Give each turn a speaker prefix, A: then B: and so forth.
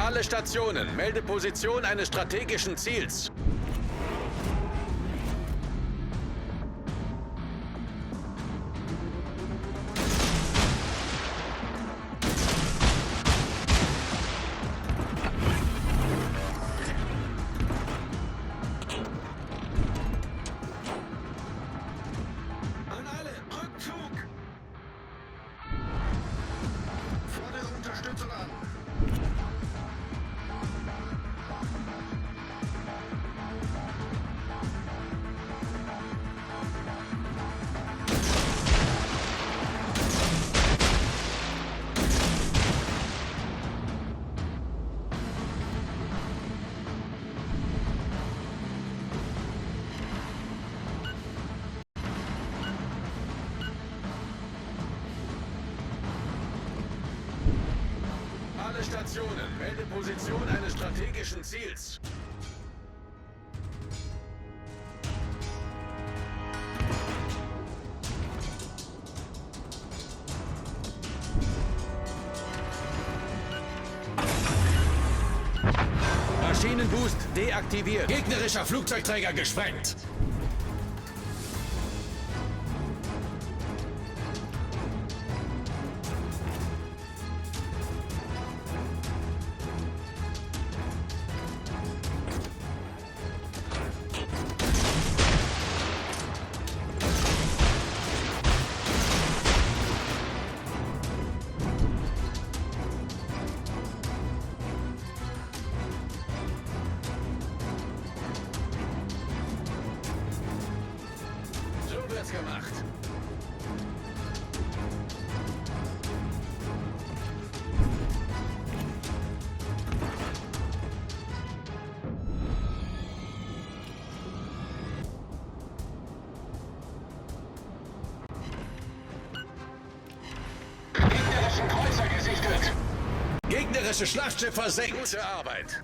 A: Alle Stationen, melde Position eines strategischen Ziels.
B: An alle, Rückzug! Fordere Unterstützung an.
A: Alle Stationen, melde Position eines strategischen Ziels. Maschinenboost deaktiviert. Gegnerischer Flugzeugträger gesprengt. So wird's gemacht.
B: Gegnerischen Kreuzer gesichtet.
A: Gegnerische Schlachtschiff versenkt. Gute Arbeit.